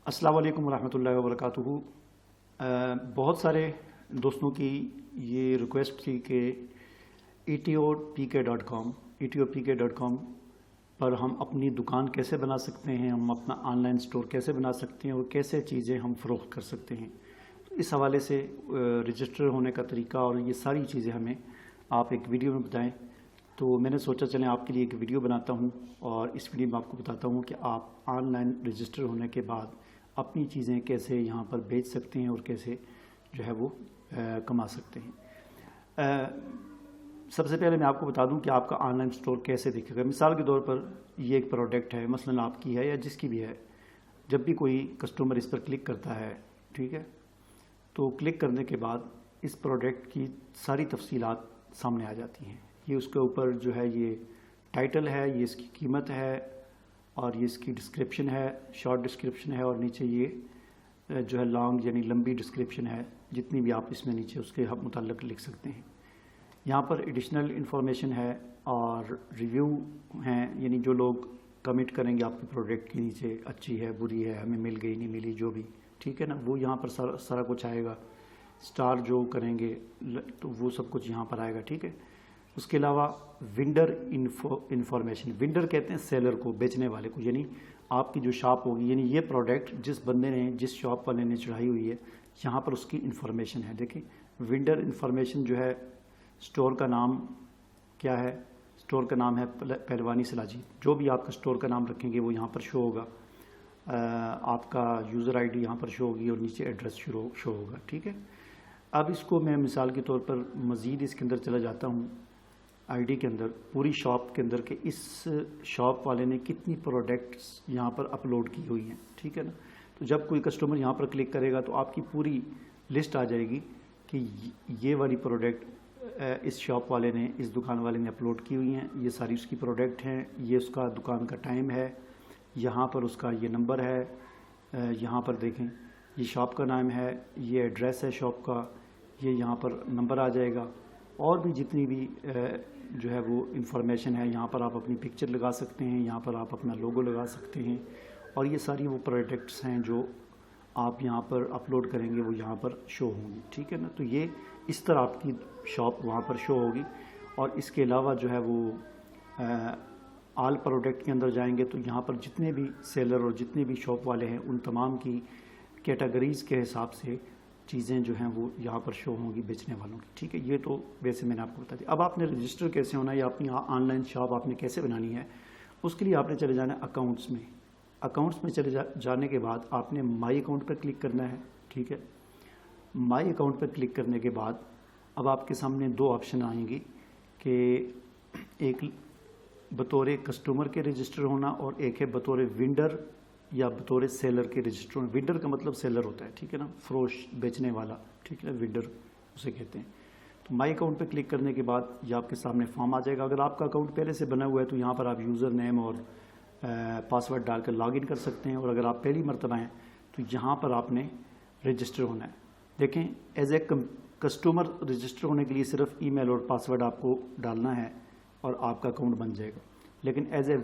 السلام علیکم ورحمۃ اللہ وبرکاتہ۔ بہت سارے دوستوں کی یہ ریکویسٹ تھی کہ etopk.com پر ہم اپنی دکان کیسے بنا سکتے ہیں، ہم اپنا آن لائن سٹور کیسے بنا سکتے ہیں اور کیسے چیزیں ہم فروخت کر سکتے ہیں۔ اس حوالے سے رجسٹر ہونے کا طریقہ اور یہ ساری چیزیں ہمیں آپ ایک ویڈیو میں بتائیں، تو میں نے سوچا چلیں آپ کے لیے ایک ویڈیو بناتا ہوں اور اس ویڈیو میں آپ کو بتاتا ہوں کہ آپ آن لائن رجسٹر ہونے کے بعد اپنی چیزیں کیسے یہاں پر بیچ سکتے ہیں اور کیسے جو ہے وہ کما سکتے ہیں۔ سب سے پہلے میں آپ کو بتا دوں کہ آپ کا آن لائن سٹور کیسے دکھے گا۔ مثال کے طور پر یہ ایک پروڈکٹ ہے، مثلا آپ کی ہے یا جس کی بھی ہے، جب بھی کوئی کسٹمر اس پر کلک کرتا ہے، ٹھیک ہے، تو کلک کرنے کے بعد اس پروڈکٹ کی ساری تفصیلات سامنے آ جاتی ہیں۔ یہ اس کے اوپر جو ہے یہ ٹائٹل ہے، یہ اس کی قیمت ہے اور یہ اس کی ڈسکرپشن ہے، شارٹ ڈسکرپشن ہے، اور نیچے یہ جو ہے لانگ یعنی لمبی ڈسکرپشن ہے، جتنی بھی آپ اس میں نیچے اس کے متعلق لکھ سکتے ہیں۔ یہاں پر ایڈیشنل انفارمیشن ہے اور ریویو ہیں، یعنی جو لوگ کمنٹ کریں گے آپ کے پروڈکٹ کے نیچے، اچھی ہے، بری ہے، ہمیں مل گئی، نہیں ملی، جو بھی، ٹھیک ہے نا، وہ یہاں پر سارا کچھ آئے گا۔ سٹار جو کریں گے تو وہ سب کچھ یہاں پر آئے گا، ٹھیک ہے۔ اس کے علاوہ ونڈر انفارمیشن، ونڈر کہتے ہیں سیلر کو، بیچنے والے کو، یعنی آپ کی جو شاپ ہوگی، یعنی یہ پروڈکٹ جس بندے نے، جس شاپ والے نے چڑھائی ہوئی ہے، یہاں پر اس کی انفارمیشن ہے۔ دیکھیں ونڈر انفارمیشن جو ہے، سٹور کا نام کیا ہے، سٹور کا نام ہے پہلوانی سلاجی، جو بھی آپ کا سٹور کا نام رکھیں گے وہ یہاں پر شو ہوگا، آپ کا یوزر آئی ڈی یہاں پر شو ہوگی اور نیچے ایڈریس شو ہوگا، ٹھیک ہے۔ اب اس کو میں مثال کے طور پر مزید اس کے اندر چلا جاتا ہوں، آئی ڈی کے اندر، پوری شاپ کے اندر، کہ اس شاپ والے نے کتنی پروڈکٹس یہاں پر اپلوڈ کی ہوئی ہیں، ٹھیک ہے نا۔ تو جب کوئی کسٹمر یہاں پر کلک کرے گا تو آپ کی پوری لسٹ آ جائے گی کہ یہ والی پروڈکٹ اس شاپ والے نے، اس دکان والے نے اپلوڈ کی ہوئی ہیں، یہ ساری اس کی پروڈکٹ ہیں، یہ اس کا دکان کا ٹائم ہے، یہاں پر اس کا یہ نمبر ہے، یہاں پر دیکھیں یہ شاپ کا نام ہے، یہ ایڈریس ہے شاپ کا، یہ یہاں پر نمبر آ جائے گا، اور بھی جتنی بھی جو ہے وہ انفارمیشن ہے، یہاں پر آپ اپنی پکچر لگا سکتے ہیں، یہاں پر آپ اپنا لوگو لگا سکتے ہیں، اور یہ ساری وہ پروڈکٹس ہیں جو آپ یہاں پر اپلوڈ کریں گے وہ یہاں پر شو ہوں گی، ٹھیک ہے نا۔ تو یہ اس طرح آپ کی شاپ وہاں پر شو ہوگی۔ اور اس کے علاوہ جو ہے وہ آل پروڈکٹ کے اندر جائیں گے تو یہاں پر جتنے بھی سیلر اور جتنے بھی شاپ والے ہیں ان تمام کی کیٹیگریز کے حساب سے چیزیں جو ہیں وہ یہاں پر شو ہوں گی بیچنے والوں کی، ٹھیک ہے۔ یہ تو ویسے میں نے آپ کو بتا دیا۔ اب آپ نے رجسٹر کیسے ہونا ہے یا اپنی آن لائن شاپ آپ نے کیسے بنانی ہے، اس کے لیے آپ نے چلے جانا ہے اکاؤنٹس میں۔ اکاؤنٹس میں چلے جانے کے بعد آپ نے مائی اکاؤنٹ پر کلک کرنا ہے، ٹھیک ہے۔ مائی اکاؤنٹ پر کلک کرنے کے بعد اب آپ کے سامنے دو آپشن آئیں گی کہ ایک بطور کسٹمر کے رجسٹر ہونا اور ایک ہے بطور ونڈر یا بطور سیلر کے رجسٹر ہونا۔ ونڈر کا مطلب سیلر ہوتا ہے، ٹھیک ہے نا، فروش، بیچنے والا، ٹھیک ہے نا، ونڈر اسے کہتے ہیں۔ تو مائی اکاؤنٹ پہ کلک کرنے کے بعد یہ آپ کے سامنے فارم آ جائے گا۔ اگر آپ کا اکاؤنٹ پہلے سے بنا ہوا ہے تو یہاں پر آپ یوزر نیم اور پاسورڈ ڈال کر لاگ ان کر سکتے ہیں، اور اگر آپ پہلی مرتبہ ہیں تو یہاں پر آپ نے رجسٹر ہونا ہے۔ دیکھیں ایز اے کسٹمر رجسٹر ہونے کے لیے صرف ای میل اور پاسورڈ آپ کو ڈالنا ہے اور آپ کا اکاؤنٹ بن جائے گا، لیکن ایز اے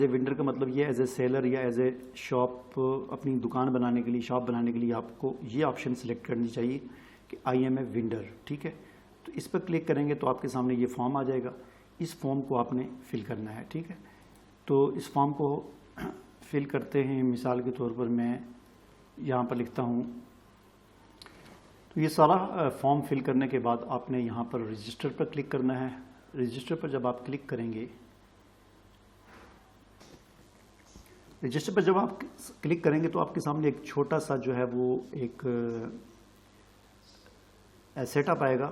ونڈر کا مطلب یہ ایز اے سیلر یا ایز اے شاپ، اپنی دکان بنانے کے لیے، شاپ بنانے کے لیے آپ کو یہ آپشن سلیکٹ کرنی چاہیے کہ آئی ایم اے ونڈر، ٹھیک ہے۔ تو اس پر کلک کریں گے تو آپ کے سامنے یہ فارم آ جائے گا، اس فارم کو آپ نے فل کرنا ہے، ٹھیک ہے۔ تو اس فارم کو فل کرتے ہیں، مثال کے طور پر میں یہاں پر لکھتا ہوں، تو یہ سارا فارم فل کرنے کے بعد آپ نے یہاں پر رجسٹر پر کلک کرنا ہے۔ رجسٹر پر جب آپ کلک کریں گے، رجسٹر پر جب آپ کلک کریں گے تو آپ کے سامنے ایک چھوٹا سا جو ہے وہ ایک سیٹ اپ آئے گا،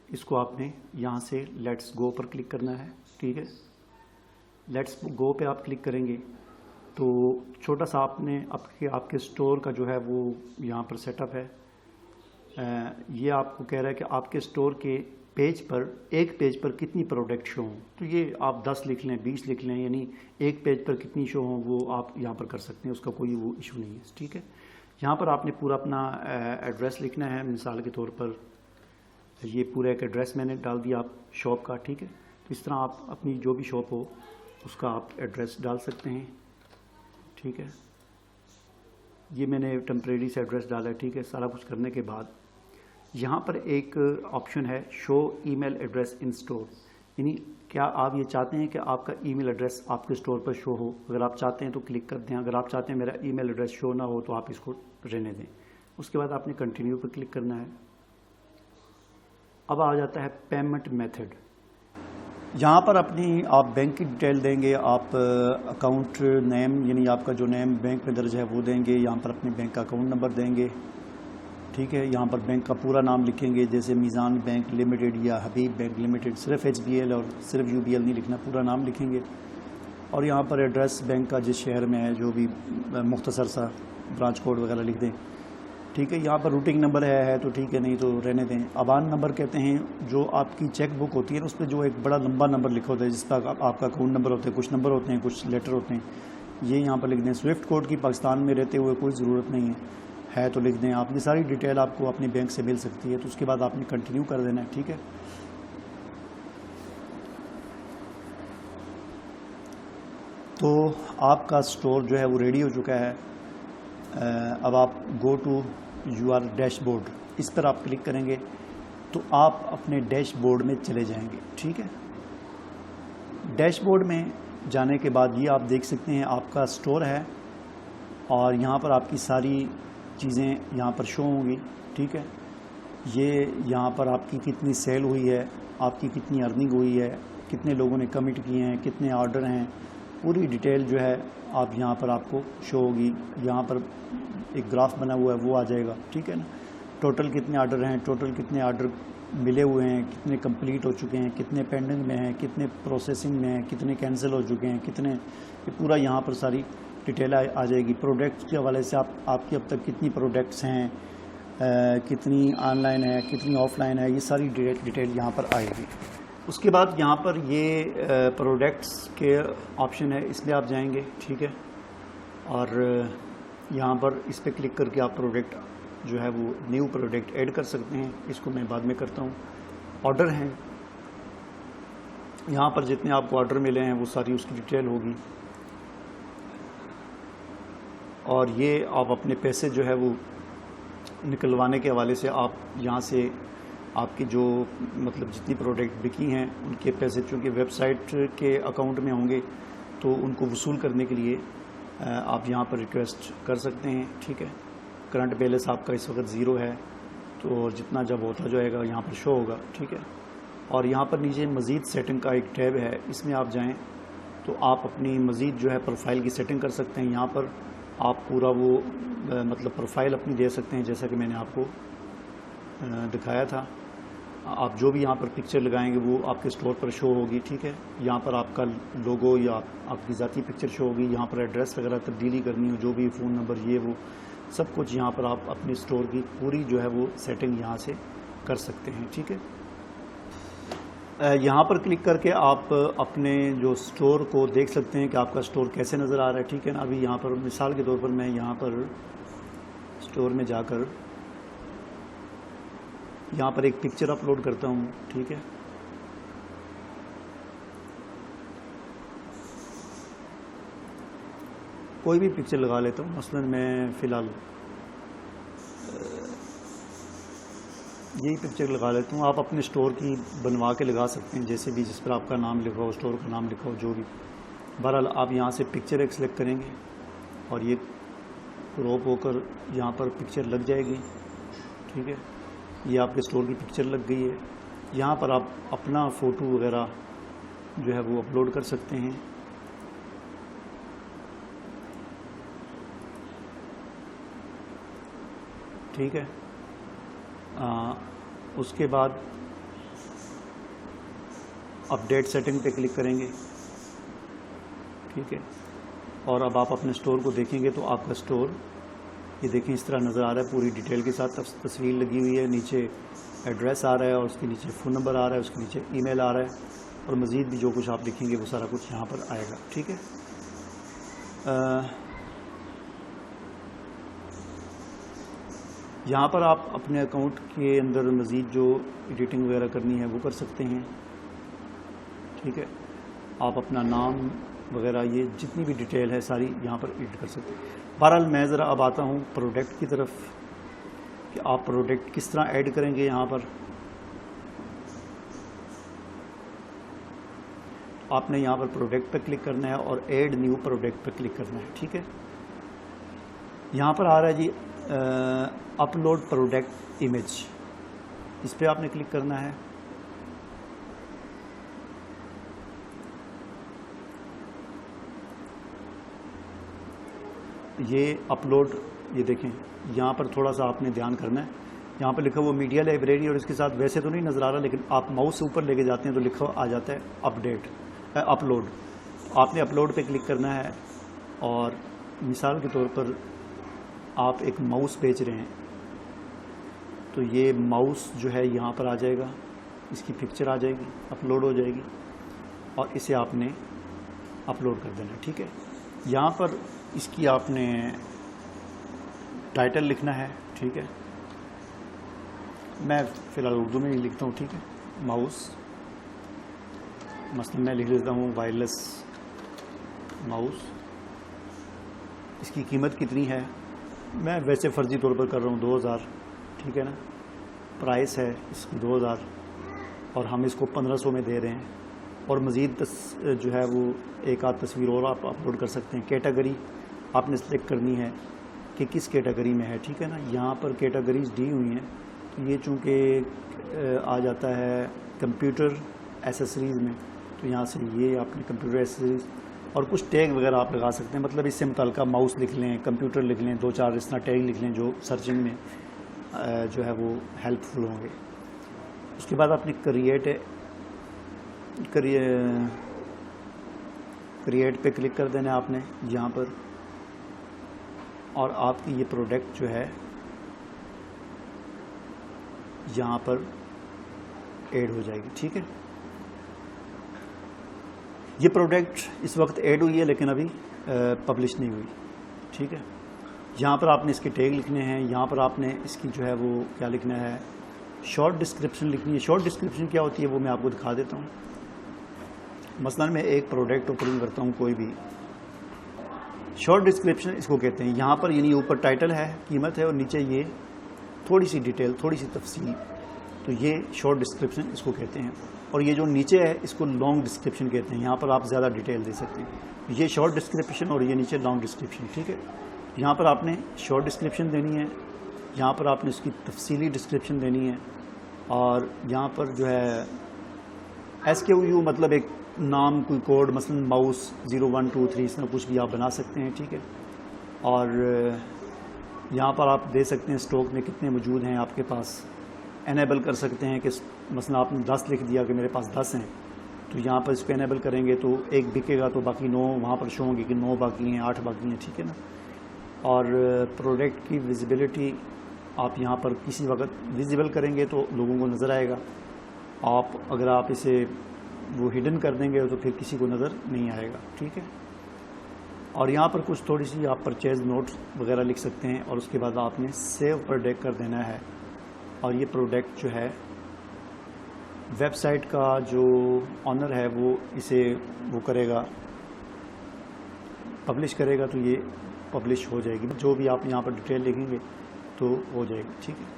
اس کو آپ نے یہاں سے لیٹس گو پر کلک کرنا ہے، ٹھیک ہے۔ لیٹس گو پہ آپ کلک کریں گے تو چھوٹا سا آپ کے سٹور کا جو ہے وہ یہاں پر سیٹ اپ ہے۔ یہ آپ کو کہہ رہا ہے کہ آپ کے سٹور کے پیج پر، ایک پیج پر کتنی پروڈکٹ شو ہوں، تو یہ آپ 10 لکھ لیں، 20 لکھ لیں، یعنی ایک پیج پر کتنی شو ہوں وہ آپ یہاں پر کر سکتے ہیں، اس کا کوئی وہ ایشو نہیں ہے، ٹھیک ہے۔ یہاں پر آپ نے پورا اپنا ایڈریس لکھنا ہے، مثال کے طور پر یہ پورا ایک ایڈریس میں نے ڈال دیا آپ شاپ کا، ٹھیک ہے۔ تو اس طرح آپ اپنی جو بھی شاپ ہو اس کا آپ ایڈریس ڈال سکتے ہیں، ٹھیک ہے۔ یہ میں نے ٹیمپریری سے ایڈریس ڈالا ہے، ٹھیک ہے. سارا کچھ کرنے کے بعد یہاں پر ایک آپشن ہے شو ای میل ایڈریس ان اسٹور، یعنی کیا آپ یہ چاہتے ہیں کہ آپ کا ای میل ایڈریس آپ کے اسٹور پر شو ہو؟ اگر آپ چاہتے ہیں تو کلک کر دیں، اگر آپ چاہتے ہیں میرا ای میل ایڈریس شو نہ ہو تو آپ اس کو رہنے دیں. اس کے بعد آپ نے کنٹینیو پہ کلک کرنا ہے. اب آ جاتا ہے پیمنٹ میتھڈ. یہاں پر اپنی آپ بینک کی ڈیٹیل دیں گے، آپ اکاؤنٹ نیم یعنی آپ کا جو نیم بینک میں درج ہے وہ دیں گے، یہاں پر اپنے بینک کا اکاؤنٹ نمبر دیں گے، ٹھیک ہے. یہاں پر بینک کا پورا نام لکھیں گے، جیسے میزان بینک لمیٹڈ یا حبیب بینک لمیٹڈ، صرف ایچ بی ایل اور صرف یو بی ایل نہیں لکھنا، پورا نام لکھیں گے. اور یہاں پر ایڈریس بینک کا جس شہر میں ہے جو بھی مختصر سا برانچ کوڈ وغیرہ لکھ دیں، ٹھیک ہے. یہاں پر روٹنگ نمبر ہے تو ٹھیک ہے، نہیں تو رہنے دیں. ابان نمبر کہتے ہیں جو آپ کی چیک بک ہوتی ہے نا، اس پہ جو ایک بڑا لمبا نمبر لکھا ہوتا ہے جس طرح آپ کا اکاؤنٹ نمبر ہوتا ہے، کچھ نمبر ہوتے ہیں کچھ لیٹر ہوتے ہیں، یہ یہاں پر لکھ دیں. سوئفٹ کوڈ کی پاکستان میں رہتے ہوئے کوئی ضرورت نہیں ہے تو لکھ دیں. آپ کی ساری ڈیٹیل آپ کو اپنے بینک سے مل سکتی ہے، تو اس کے بعد آپ نے کنٹینیو کر دینا ہے، ٹھیک ہے. تو آپ کا سٹور جو ہے وہ ریڈی ہو چکا ہے. اب آپ go to your dashboard, اس پر آپ کلک کریں گے تو آپ اپنے ڈیش بورڈ میں چلے جائیں گے، ٹھیک ہے. ڈیش بورڈ میں جانے کے بعد یہ آپ دیکھ سکتے ہیں آپ کا سٹور ہے، اور یہاں پر آپ کی ساری چیزیں یہاں پر شو ہوں گی، ٹھیک ہے. یہ یہاں پر آپ کی کتنی سیل ہوئی ہے، آپ کی کتنی ارننگ ہوئی ہے، کتنے لوگوں نے کمٹ کیے ہیں، کتنے آرڈر ہیں، پوری ڈیٹیل جو ہے آپ یہاں پر آپ کو شو ہوگی. یہاں پر ایک گراف بنا ہوا ہے وہ آ جائے گا، ٹھیک ہے نا. ٹوٹل کتنے آرڈر ہیں، ٹوٹل کتنے آرڈر ملے ہوئے ہیں، کتنے کمپلیٹ ہو چکے ہیں، کتنے پینڈنگ میں ہیں، کتنے پروسیسنگ میں ہیں، کتنے کینسل ہو چکے ہیں، کتنے، یہ پورا یہاں پر ساری ڈیٹیل آ جائے گی. پروڈکٹس کے حوالے سے آپ کی اب تک کتنی پروڈکٹس ہیں، کتنی آن لائن ہے، کتنی آف لائن ہے، یہ ساری ڈیٹیل یہاں پر آئے گی. اس کے بعد یہاں پر یہ پروڈکٹس کے آپشن ہے، اس میں آپ جائیں گے، ٹھیک ہے. اور یہاں پر اس پہ کلک کر کے آپ پروڈکٹ جو ہے وہ نیو پروڈکٹ ایڈ کر سکتے ہیں. اس کو میں بعد میں کرتا ہوں. آرڈر ہیں، یہاں پر جتنے آپ کو آرڈر ملے ہیں وہ ساری اس کی ڈیٹیل ہوگی. اور یہ آپ اپنے پیسے جو ہے وہ نکلوانے کے حوالے سے آپ یہاں سے آپ کی جو مطلب جتنی پروڈکٹ بکی ہیں ان کے پیسے چونکہ ویب سائٹ کے اکاؤنٹ میں ہوں گے تو ان کو وصول کرنے کے لیے آپ یہاں پر ریکویسٹ کر سکتے ہیں، ٹھیک ہے. کرنٹ بیلنس آپ کا اس وقت 0 ہے، تو جتنا جب ہوتا جائے گا یہاں پر شو ہوگا، ٹھیک ہے. اور یہاں پر نیچے مزید سیٹنگ کا ایک ٹیب ہے، اس میں آپ جائیں تو آپ اپنی مزید جو ہے پروفائل کی سیٹنگ کر سکتے ہیں. یہاں پر آپ پورا وہ مطلب پروفائل اپنی دے سکتے ہیں جیسا کہ میں نے آپ کو دکھایا تھا. آپ جو بھی یہاں پر پکچر لگائیں گے وہ آپ کے سٹور پر شو ہوگی، ٹھیک ہے. یہاں پر آپ کا لوگو یا آپ کی ذاتی پکچر شو ہوگی. یہاں پر ایڈریس وغیرہ تبدیلی کرنی ہو، جو بھی فون نمبر یہ وہ سب کچھ یہاں پر آپ اپنے سٹور کی پوری جو ہے وہ سیٹنگ یہاں سے کر سکتے ہیں، ٹھیک ہے. یہاں پر کلک کر کے آپ اپنے جو سٹور کو دیکھ سکتے ہیں کہ آپ کا سٹور کیسے نظر آ رہا ہے، ٹھیک ہے نا. ابھی یہاں پر مثال کے طور پر میں یہاں پر سٹور میں جا کر یہاں پر ایک پکچر اپلوڈ کرتا ہوں، ٹھیک ہے. کوئی بھی پکچر لگا لیتا ہوں، مثلا میں فی الحال یہی پکچر لگا لیتا ہوں. آپ اپنے سٹور کی بنوا کے لگا سکتے ہیں جیسے بھی، جس پر آپ کا نام لکھا ہو، سٹور کا نام لکھا ہو، جو بھی. بہرحال آپ یہاں سے پکچر ایک سلیکٹ کریں گے اور یہ کراپ ہو کر یہاں پر پکچر لگ جائے گی، ٹھیک ہے. یہ آپ کے سٹور کی پکچر لگ گئی ہے. یہاں پر آپ اپنا فوٹو وغیرہ جو ہے وہ اپلوڈ کر سکتے ہیں. ٹھیک ہے. اس کے بعد اپڈیٹ سیٹنگ پہ کلک کریں گے، ٹھیک ہے. اور اب آپ اپنے سٹور کو دیکھیں گے تو آپ کا سٹور یہ دیکھیں اس طرح نظر آ رہا ہے، پوری ڈیٹیل کے ساتھ تصویر لگی ہوئی ہے. نیچے ایڈریس آ رہا ہے اور اس کے نیچے فون نمبر آ رہا ہے، اس کے نیچے ای میل آ رہا ہے، اور مزید بھی جو کچھ آپ لکھیں گے وہ سارا کچھ یہاں پر آئے گا، ٹھیک ہے. یہاں پر آپ اپنے اکاؤنٹ کے اندر مزید جو ایڈیٹنگ وغیرہ کرنی ہے وہ کر سکتے ہیں، ٹھیک ہے. آپ اپنا نام وغیرہ یہ جتنی بھی ڈیٹیل ہے ساری یہاں پر ایڈٹ کر سکتے ہیں. بہرحال میں ذرا اب آتا ہوں پروڈکٹ کی طرف کہ آپ پروڈکٹ کس طرح ایڈ کریں گے. یہاں پر آپ نے یہاں پر پروڈکٹ پہ کلک کرنا ہے اور ایڈ نیو پروڈکٹ پہ کلک کرنا ہے. ٹھیک ہے, یہاں پر آ رہا ہے جی اپلوڈ پروڈکٹ امیج, اس پہ آپ نے کلک کرنا ہے. یہ اپلوڈ, یہ دیکھیں یہاں پر تھوڑا سا آپ نے دھیان کرنا ہے. یہاں پر لکھا ہوا میڈیا لائبریری اور اس کے ساتھ ویسے تو نہیں نظر آ رہا, لیکن آپ ماؤس سے اوپر لے کے جاتے ہیں تو لکھا آ جاتا ہے اپلوڈ. آپ نے اپلوڈ پہ کلک کرنا ہے اور مثال کے طور پر آپ ایک ماؤس بیچ رہے ہیں تو یہ ماؤس جو ہے یہاں پر آ جائے گا, اس کی پکچر آ جائے گی, اپلوڈ ہو جائے گی اور اسے آپ نے اپلوڈ کر دینا. ٹھیک ہے, یہاں پر اس کی آپ نے ٹائٹل لکھنا ہے. ٹھیک ہے, میں فی الحال اردو میں ہی لکھتا ہوں. ٹھیک ہے, ماؤس مثلا میں لکھ دیتا ہوں وائرلیس ماؤس. اس کی قیمت کتنی ہے, میں ویسے فرضی طور پر کر رہا ہوں 2000. ٹھیک ہے نا, پرائس ہے اس کی 2000 اور ہم اس کو 1500 میں دے رہے ہیں. اور مزید جو ہے وہ ایک آدھ تصویر اور آپ اپلوڈ کر سکتے ہیں. کیٹیگری آپ نے سلیکٹ کرنی ہے کہ کس کیٹیگری میں ہے. ٹھیک ہے نا, یہاں پر کیٹیگریز دی ہوئی ہیں تو یہ چونکہ آ جاتا ہے کمپیوٹر ایسیسریز میں, تو یہاں سے یہ آپ نے کمپیوٹر ایسیسریز اور کچھ ٹیگ وغیرہ آپ لگا سکتے ہیں. مطلب اس سے متعلقہ ماؤس لکھ لیں, کمپیوٹر لکھ لیں, 2-4 اس طرح ٹیگ لکھ لیں جو سرچنگ میں جو ہے وہ ہیلپ فل ہوں گے. اس کے بعد آپ نے کریٹ پہ کلک کر دینا ہے آپ نے یہاں پر, اور آپ کی یہ پروڈکٹ جو ہے یہاں پر ایڈ ہو جائے گی. ٹھیک ہے, یہ پروڈکٹ اس وقت ایڈ ہوئی ہے لیکن ابھی پبلش نہیں ہوئی. ٹھیک ہے, یہاں پر آپ نے اس کے ٹیگ لکھنے ہیں. یہاں پر آپ نے اس کی جو ہے وہ کیا لکھنا ہے, شارٹ ڈسکرپشن لکھنی ہے. شارٹ ڈسکرپشن کیا ہوتی ہے وہ میں آپ کو دکھا دیتا ہوں. مثلا میں ایک پروڈکٹ اوپن کرتا ہوں کوئی بھی, شارٹ ڈسکرپشن اس کو کہتے ہیں. یہاں پر یعنی اوپر ٹائٹل ہے, قیمت ہے, اور نیچے یہ تھوڑی سی ڈیٹیل, تھوڑی سی تفصیل, تو یہ شارٹ ڈسکرپشن اس کو کہتے ہیں. اور یہ جو نیچے ہے اس کو لانگ ڈسکرپشن کہتے ہیں. یہاں پر آپ زیادہ ڈیٹیل دے سکتے ہیں. یہ شارٹ ڈسکرپشن اور یہ نیچے لانگ ڈسکرپشن. ٹھیک ہے, یہاں پر آپ نے شارٹ ڈسکرپشن دینی ہے, یہاں پر آپ نے اس کی تفصیلی ڈسکرپشن دینی ہے, اور یہاں پر جو ہے SKU مطلب ایک نام, کوئی کوڈ, مثلا ماؤس 0123 اس میں کچھ بھی آپ بنا سکتے ہیں. ٹھیک ہے, اور یہاں پر آپ دے سکتے ہیں اسٹاک میں کتنے موجود ہیں آپ کے پاس. انیبل کر سکتے ہیں کہ مثلا آپ نے 10 لکھ دیا کہ میرے پاس 10 ہیں, تو یہاں پر اس کو انیبل کریں گے تو ایک بکے گا تو باقی 9 وہاں پر شو ہوں گے کہ 9 باقی ہیں, 8 باقی ہیں. ٹھیک ہے نا, اور پروڈکٹ کی ویزیبلٹی آپ یہاں پر کسی وقت ویزیبل کریں گے تو لوگوں کو نظر آئے گا. اگر آپ اسے وہ ہڈن کر دیں گے تو پھر کسی کو نظر نہیں آئے گا. ٹھیک ہے, اور یہاں پر کچھ تھوڑی سی آپ پرچیز نوٹ وغیرہ لکھ سکتے ہیں, اور اس کے بعد آپ نے سیو پروڈکٹ کر دینا ہے. اور یہ پروڈکٹ جو ہے ویب سائٹ کا جو آنر ہے وہ اسے وہ کرے گا, پبلش کرے گا, تو یہ پبلش ہو جائے گی. جو بھی آپ یہاں پر ڈیٹیل لکھیں گے تو ہو جائے گی. ٹھیک ہے,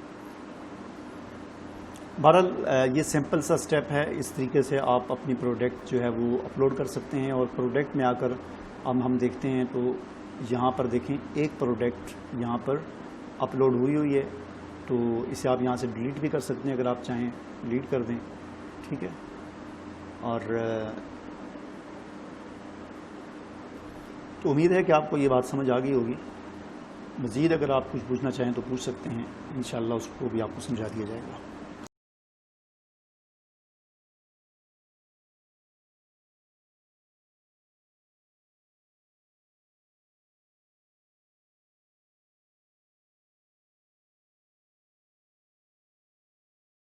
بہرحال یہ سمپل سا اسٹیپ ہے. اس طریقے سے آپ اپنی پروڈکٹ جو ہے وہ اپلوڈ کر سکتے ہیں. اور پروڈکٹ میں آ کر اب ہم دیکھتے ہیں تو یہاں پر دیکھیں ایک پروڈکٹ یہاں پر اپلوڈ ہوئی ہے, تو اسے آپ یہاں سے ڈیلیٹ بھی کر سکتے ہیں اگر آپ چاہیں, ڈیلیٹ کر دیں. ٹھیک ہے, اور تو امید ہے کہ آپ کو یہ بات سمجھ آ گئی ہوگی. مزید اگر آپ کچھ پوچھنا چاہیں تو پوچھ سکتے ہیں, انشاءاللہ اس کو بھی آپ کو سمجھا دیا جائے گا.